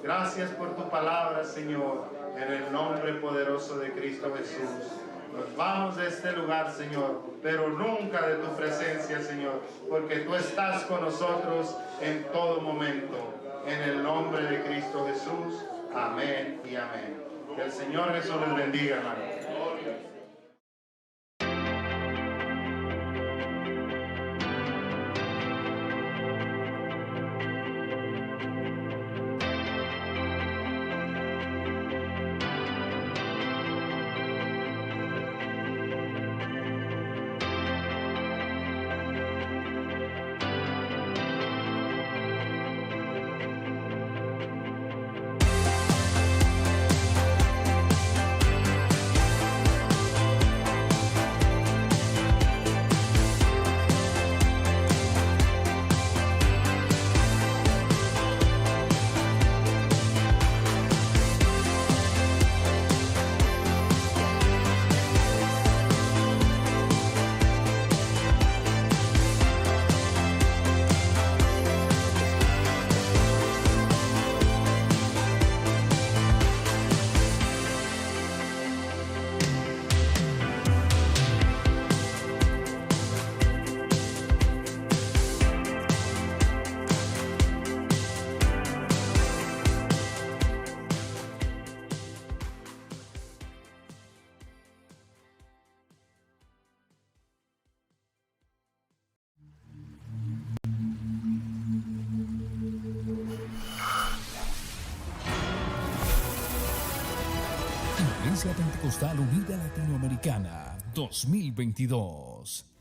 Gracias por tu palabra, Señor, en el nombre poderoso de Cristo Jesús. Nos vamos de este lugar, Señor, pero nunca de tu presencia, Señor, porque tú estás con nosotros en todo momento. En el nombre de Cristo Jesús. Amén y amén. Que el Señor Jesús les bendiga, hermano. Iglesia Pentecostal Unida Latinoamericana 2022.